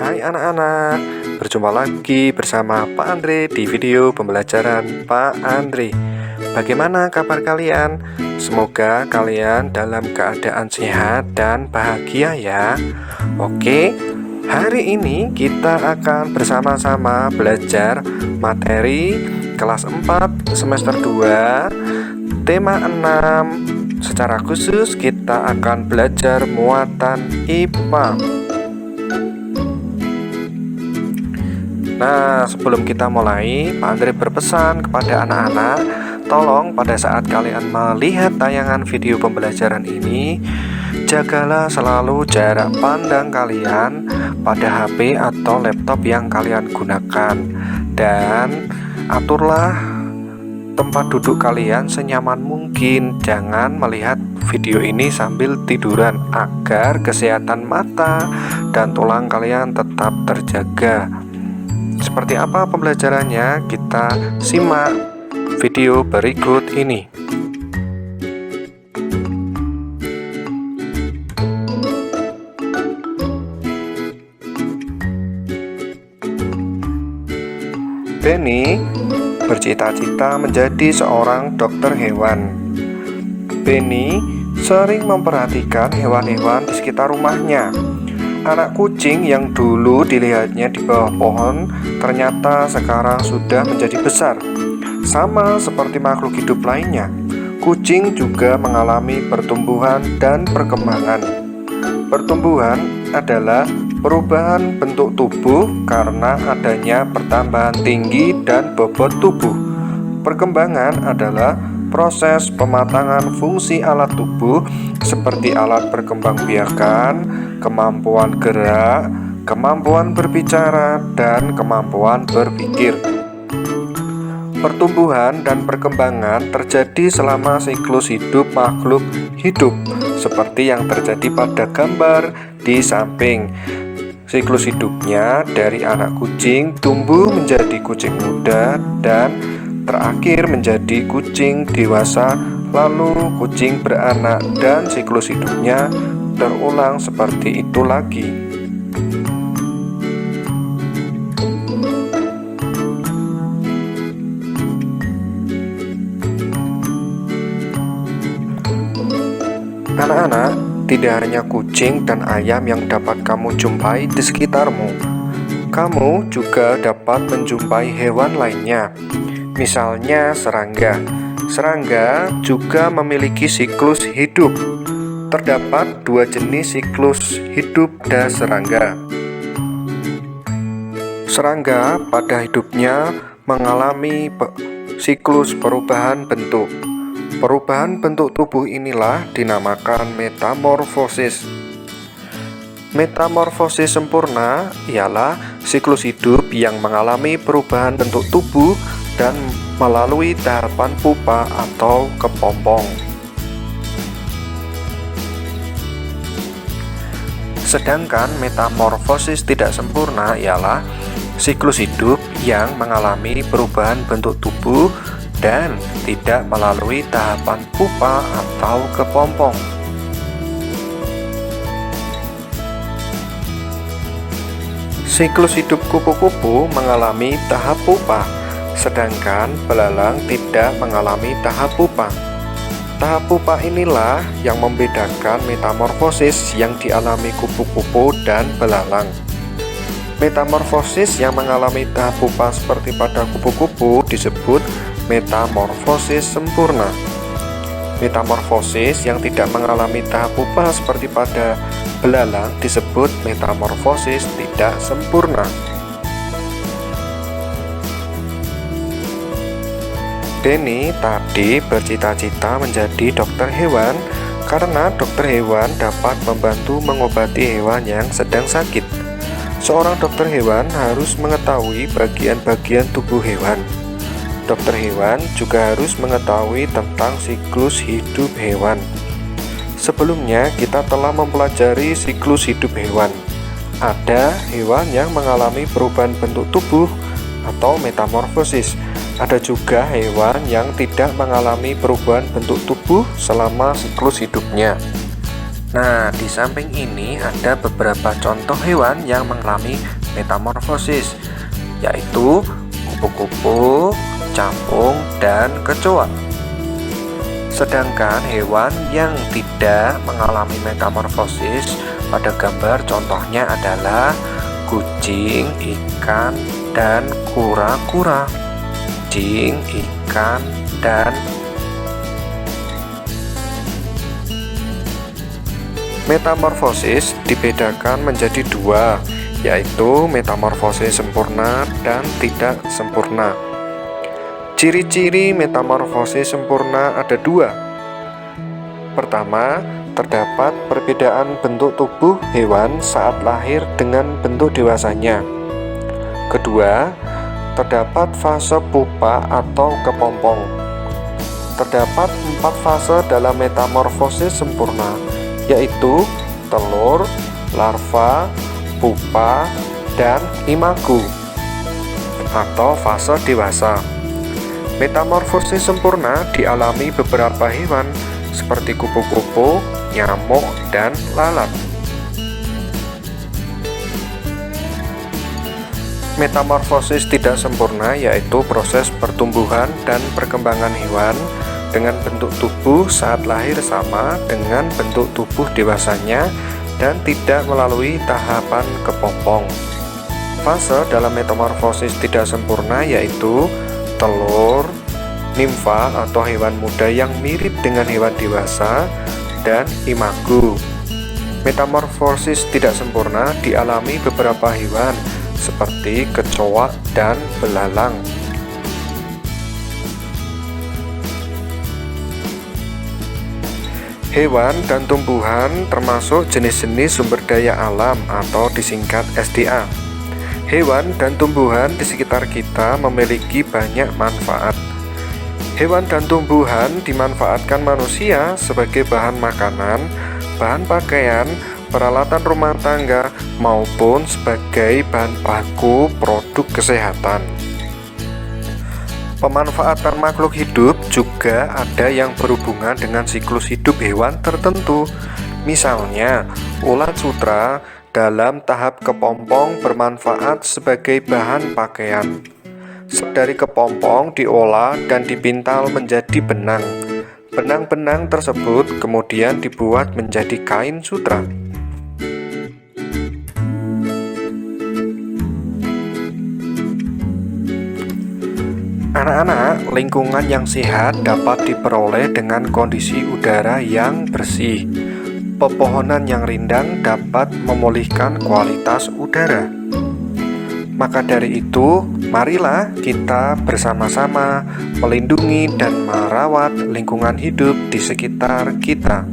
Hai anak-anak, berjumpa lagi bersama Pak Andre di video pembelajaran Pak Andre. Bagaimana kabar kalian? Semoga kalian dalam keadaan sehat dan bahagia ya. Oke, hari ini kita akan bersama-sama belajar materi kelas 4 semester 2 tema 6. Secara khusus kita akan belajar muatan IPA. Nah, sebelum kita mulai, Pak Andre berpesan kepada anak-anak, tolong pada saat kalian melihat tayangan video pembelajaran ini, jagalah selalu jarak pandang kalian pada HP atau laptop yang kalian gunakan. Dan aturlah tempat duduk kalian senyaman mungkin. Jangan melihat video ini sambil tiduran agar kesehatan mata dan tulang kalian tetap terjaga. Seperti apa pembelajarannya? Kita simak video berikut ini. Benny bercita-cita menjadi seorang dokter hewan. Benny sering memperhatikan hewan-hewan di sekitar rumahnya. Anak kucing yang dulu dilihatnya di bawah pohon ternyata sekarang sudah menjadi besar. Sama seperti makhluk hidup lainnya, kucing juga mengalami pertumbuhan dan perkembangan. Pertumbuhan adalah perubahan bentuk tubuh karena adanya pertambahan tinggi dan bobot tubuh. Perkembangan adalah proses pematangan fungsi alat tubuh seperti alat berkembangbiakan, kemampuan gerak, kemampuan berbicara, dan kemampuan berpikir. Pertumbuhan dan perkembangan terjadi selama siklus hidup makhluk hidup, seperti yang terjadi pada gambar di samping. Siklus hidupnya dari anak kucing tumbuh menjadi kucing muda dan terakhir menjadi kucing dewasa, lalu kucing beranak, dan siklus hidupnya terulang seperti itu lagi. Anak-anak, tidak hanya kucing dan ayam yang dapat kamu jumpai di sekitarmu. Kamu juga dapat menjumpai hewan lainnya. Misalnya serangga. Serangga juga memiliki siklus hidup. Terdapat dua jenis siklus hidup pada serangga. Serangga pada hidupnya mengalami siklus perubahan bentuk. Perubahan bentuk tubuh inilah dinamakan metamorfosis. Metamorfosis sempurna ialah siklus hidup yang mengalami perubahan bentuk tubuh dan melalui tahapan pupa atau kepompong. Sedangkan metamorfosis tidak sempurna ialah siklus hidup yang mengalami perubahan bentuk tubuh dan tidak melalui tahapan pupa atau kepompong. Siklus hidup kupu-kupu mengalami tahap pupa, sedangkan belalang tidak mengalami tahap pupa. Tahap pupa inilah yang membedakan metamorfosis yang dialami kupu-kupu dan belalang. Metamorfosis yang mengalami tahap pupa seperti pada kupu-kupu disebut metamorfosis sempurna. Metamorfosis yang tidak mengalami tahap pupa seperti pada belalang disebut metamorfosis tidak sempurna. Benny tadi bercita-cita menjadi dokter hewan karena dokter hewan dapat membantu mengobati hewan yang sedang sakit. Seorang dokter hewan harus mengetahui bagian-bagian tubuh hewan. Dokter hewan juga harus mengetahui tentang siklus hidup hewan. Sebelumnya kita telah mempelajari siklus hidup hewan. Ada hewan yang mengalami perubahan bentuk tubuh atau metamorfosis. Ada juga hewan yang tidak mengalami perubahan bentuk tubuh selama siklus hidupnya. Nah, di samping ini ada beberapa contoh hewan yang mengalami metamorfosis, yaitu kupu-kupu, capung, dan kecoa. Sedangkan hewan yang tidak mengalami metamorfosis, pada gambar contohnya adalah kucing, ikan, dan kura-kura. Kucing, ikan, dan metamorfosis dibedakan menjadi dua, yaitu metamorfosis sempurna dan tidak sempurna. Ciri-ciri metamorfosis sempurna ada dua. Pertama, terdapat perbedaan bentuk tubuh hewan saat lahir dengan bentuk dewasanya. Kedua, terdapat fase pupa atau kepompong. Terdapat 4 fase dalam metamorfosis sempurna, yaitu telur, larva, pupa, dan imago atau fase dewasa. Metamorfosis sempurna dialami beberapa hewan seperti kupu-kupu, nyamuk, dan lalat. Metamorfosis tidak sempurna yaitu proses pertumbuhan dan perkembangan hewan dengan bentuk tubuh saat lahir sama dengan bentuk tubuh dewasanya dan tidak melalui tahapan kepompong. Fase dalam metamorfosis tidak sempurna yaitu telur, nimfa atau hewan muda yang mirip dengan hewan dewasa, dan imago. Metamorfosis tidak sempurna dialami beberapa hewan seperti kecoa dan belalang. Hewan dan tumbuhan termasuk jenis-jenis sumber daya alam atau disingkat SDA. Hewan dan tumbuhan di sekitar kita memiliki banyak manfaat. Hewan dan tumbuhan dimanfaatkan manusia sebagai bahan makanan, bahan pakaian, peralatan rumah tangga, maupun sebagai bahan baku produk kesehatan. Pemanfaatan makhluk hidup juga ada yang berhubungan dengan siklus hidup hewan tertentu. Misalnya, ulat sutra dalam tahap kepompong bermanfaat sebagai bahan pakaian. Dari kepompong diolah dan dipintal menjadi benang. Benang-benang tersebut kemudian dibuat menjadi kain sutra. Anak-anak, lingkungan yang sehat dapat diperoleh dengan kondisi udara yang bersih. Pepohonan yang rindang dapat memulihkan kualitas udara. Maka dari itu, marilah kita bersama-sama melindungi dan merawat lingkungan hidup di sekitar kita.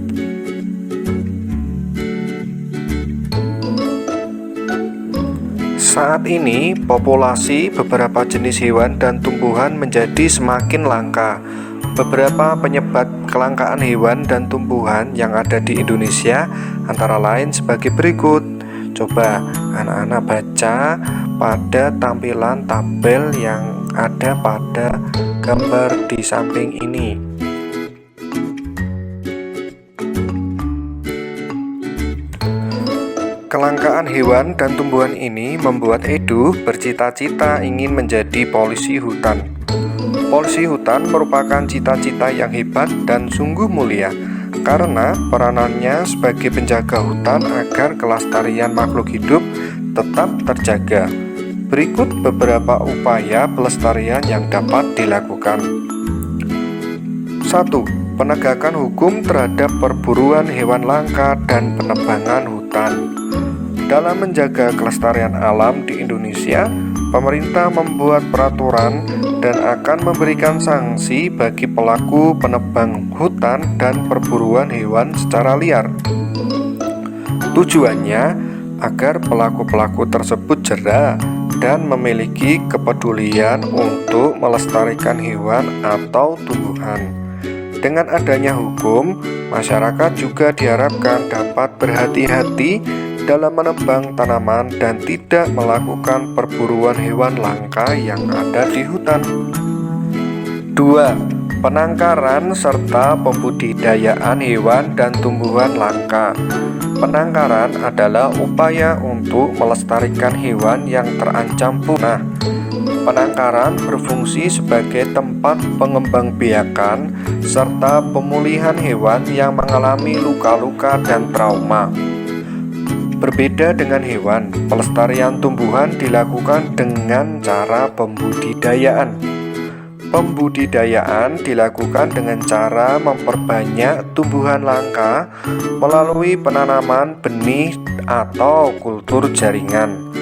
Saat ini, populasi beberapa jenis hewan dan tumbuhan menjadi semakin langka. Beberapa penyebab kelangkaan hewan dan tumbuhan yang ada di Indonesia antara lain sebagai berikut. Coba anak-anak baca pada tampilan tabel yang ada pada gambar di samping ini. Kelangkaan hewan dan tumbuhan ini membuat Edu bercita-cita ingin menjadi polisi hutan. Polisi hutan merupakan cita-cita yang hebat dan sungguh mulia karena peranannya sebagai penjaga hutan agar kelestarian makhluk hidup tetap terjaga. Berikut beberapa upaya pelestarian yang dapat dilakukan. 1. Penegakan hukum terhadap perburuan hewan langka dan penebangan hutan. Dalam menjaga kelestarian alam di Indonesia, pemerintah membuat peraturan dan akan memberikan sanksi bagi pelaku penebang hutan dan perburuan hewan secara liar. Tujuannya agar pelaku-pelaku tersebut jera dan memiliki kepedulian untuk melestarikan hewan atau tumbuhan. Dengan adanya hukum, masyarakat juga diharapkan dapat berhati-hati dalam menebang tanaman dan tidak melakukan perburuan hewan langka yang ada di hutan. 2. Penangkaran serta pembudidayaan hewan dan tumbuhan langka. Penangkaran adalah upaya untuk melestarikan hewan yang terancam punah. Penangkaran berfungsi sebagai tempat pengembangbiakan serta pemulihan hewan yang mengalami luka-luka dan trauma. Berbeda dengan hewan, pelestarian tumbuhan dilakukan dengan cara pembudidayaan. Pembudidayaan dilakukan dengan cara memperbanyak tumbuhan langka melalui penanaman benih atau kultur jaringan.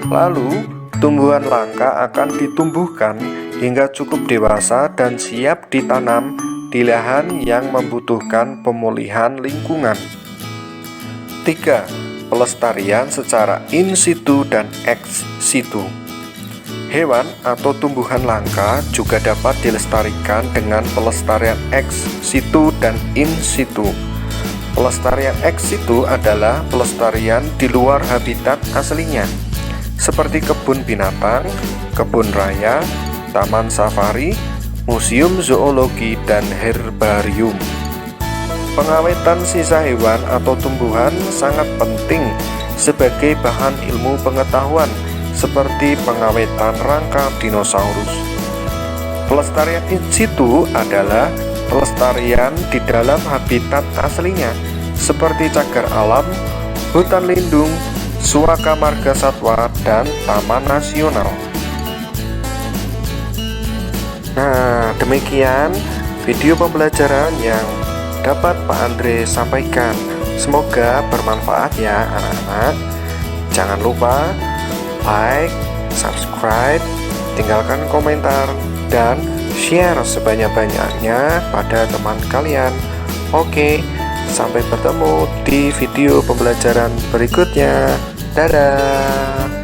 Lalu, tumbuhan langka akan ditumbuhkan hingga cukup dewasa dan siap ditanam di lahan yang membutuhkan pemulihan lingkungan. 3. Pelestarian secara in situ dan ex situ. Hewan atau tumbuhan langka juga dapat dilestarikan dengan pelestarian ex situ dan in situ. Pelestarian ex situ adalah pelestarian di luar habitat aslinya, seperti kebun binatang, kebun raya, taman safari, museum zoologi, dan herbarium. Pengawetan sisa hewan atau tumbuhan sangat penting sebagai bahan ilmu pengetahuan, seperti pengawetan rangka dinosaurus. Pelestarian in situ adalah pelestarian di dalam habitat aslinya, seperti cagar alam, hutan lindung, suaka marga satwa, dan taman nasional. Nah, demikian video pembelajaran yang dapat Pak Andre sampaikan. Semoga bermanfaat ya anak-anak. Jangan lupa like, subscribe, tinggalkan komentar, dan share sebanyak-banyaknya pada teman kalian. Oke, sampai bertemu di video pembelajaran berikutnya. Dadah.